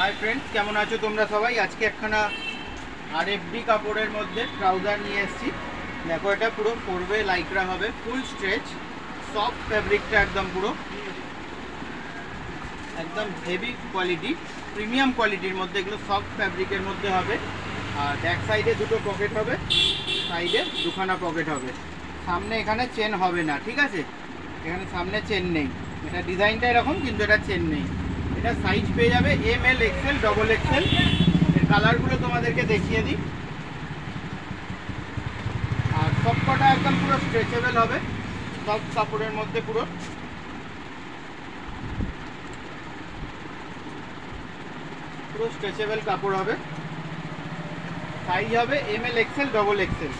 Hi friends केमन आछो तोमरा सबाई। आज के एकखाना आरएफडी कापड़ेर मध्य ट्राउजार निये एसेछि। देखो एटा पुरो पड़बे लाइक्रा होबे, फुल स्ट्रेच, सफ्ट फैब्रिकटा एकदम पुरो एकदम हेवी क्वालिटी, प्रिमियम क्वालिटिर मध्य एगुलो सफ्ट फैब्रिकेर मध्य होबे। और बैक साइडे दुटो पकेट होबे, साइडे दुखाना पकेट होबे। सामने एखाने चेन होबे ना, ठीक आछे, एखाने सामने चेन नेই। এটা ডিজাইনটা এরকম কিন্তু এটা চেন নেই। এটা সাইজ পেয়ে যাবে M L XL double XL. এর কালারগুলো তোমাদেরকে দেখিয়ে দিই। আর সবকটা একদম পুরো স্ট্রেচেবল হবে, সফট কাপড়ের মধ্যে পুরো স্ট্রেচেবল কাপড় হবে। সাইজ হবে M L XL double XL.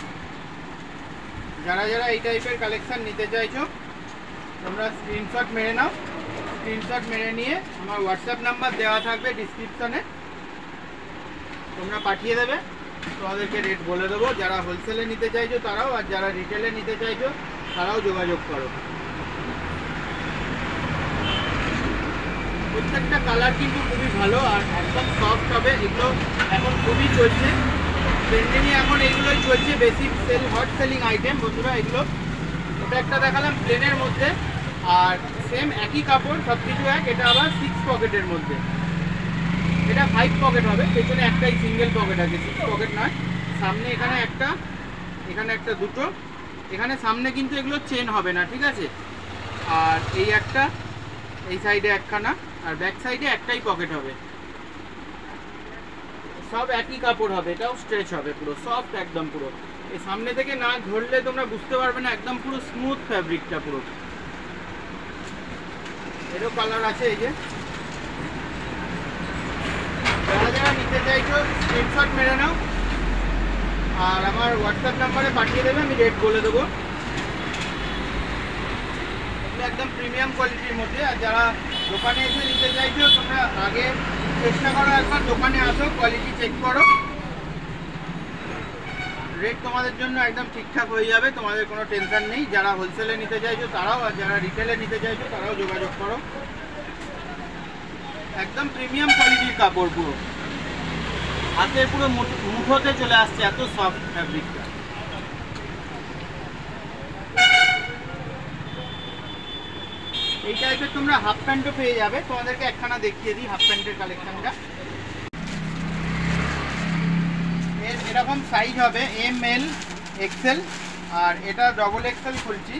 যারা যারা এই টাইপের কালেকশন নিতে চাইছো তোমরা স্ক্রিনশট মেরে নাও। স্ক্রিনশট মেরে নিয়ে আমার হোয়াটসঅ্যাপ নাম্বার দেওয়া থাকবে ডিসক্রিপশনে, তোমরা পাঠিয়ে দেবে। তোমাদেরকে রেট বলে দেবো। যারা হোলসেলে নিতে চাইছো তারাও, আর যারা রিটেলে নিতে চাইছো তারাও যোগাযোগ করো। প্রত্যেকটা কালার কিন্তু খুবই ভালো আর একদম সফট হবে। এগুলো এখন খুবই চলছে, ট্রেন্ডিংয়ে এখন এইগুলোই চলছে, বেশি সেল, হট সেলিং আইটেম বন্ধুরা এগুলো। এটা একটা দেখালাম প্লেনের মধ্যে, আর সেম একই কাপড়, সব কিছু এক। এটা আবার 6 পকেটের মধ্যে, এটা 5 পকেট হবে। পেছনে একটাই সিঙ্গেল পকেট আছে, 6 পকেট নয়। সামনে এখানে একটা দুটো, এখানে সামনে কিন্তু এগুলো চেন হবে না, ঠিক আছে। আর এই একটা, এই সাইডে একখানা, আর ব্যাক সাইডে একটাই পকেট হবে। সব একই কাপড় হবে, এটাও স্ট্রেচ হবে, পুরো সফট একদম পুরো। এই সামনে থেকে না ধরলে তোমরা বুঝতে পারবে না, একদম পুরো স্মুথ ফ্যাব্রিকটা পুরো। এরও কালার আছে, এই যে। যারা যারা নিতে চাইছো স্ক্রিনশট মেরে নাও আর আমার হোয়াটসঅ্যাপ নাম্বারে পাঠিয়ে দেবে, আমি রেট বলে দেবো। এগুলো একদম প্রিমিয়াম কোয়ালিটির মধ্যে। আর যারা দোকানে এসে নিতে চাইছো তোমরা আগে চেষ্টা করো, একবার দোকানে আসো, কোয়ালিটি চেক করো, রেট তোমাদের জন্য একদম ঠিকঠাক হয়ে যাবে, তোমাদের কোনো টেনশন নেই। যারা হোলসেলে নিতে চাইছো তারাও, আর যারা রিটেলে নিতে চাইছো তারাও যোগাযোগ করো। একদম প্রিমিয়াম কোয়ালিটির কাপড়, পুরো হাতের পুরো মুঠোতে চলে আসছে, এত সফট ফ্যাব্রিকটা। এই টাইপের তোমরা হাফ প্যান্টও পেয়ে যাবে। তোমাদেরকে একখানা দেখিয়ে দিই হাফ প্যান্টের কালেকশনটা। এরকম সাইজ হবে এম এল এক্সেল, আর এটা ডবল এক্সেল খুলছি।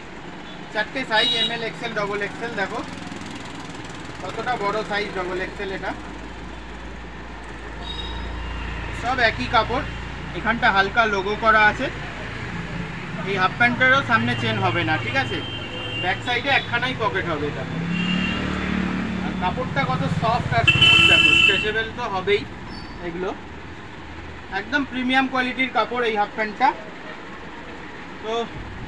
4টে size, M L XL double XL. দেখো কতটা বড় সাইজ ডবল এক্সেল। এটা সব একই কাপড়, এখানটা হালকা লোগো করা আছে। এই হাফ প্যান্টেরও সামনে চেন হবে না, ঠিক আছে। ব্যাক সাইডে একখানাই পকেট হবে এটা। আর কাপড়টা কত সফট আর স্মুথ, দেখো স্ট্রেচেবল তো হবেই। এগুলো একদম প্রিমিয়াম কোয়ালিটির কাপড় এই হাফ প্যান্টটা। তো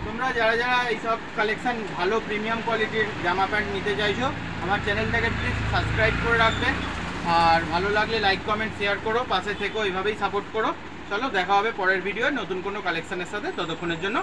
তোমরা যারা যারা এইসব কালেকশান, ভালো প্রিমিয়াম কোয়ালিটির জামা প্যান্ট নিতে চাইছো, আমার চ্যানেলটাকে প্লিজ সাবস্ক্রাইব করে রাখবে। আর ভালো লাগলে লাইক কমেন্ট শেয়ার করো, পাশে থেকো, এইভাবেই সাপোর্ট করো। চলো দেখা হবে পরের ভিডিও নতুন কোনো কালেকশানের সাথে। ততক্ষণের জন্য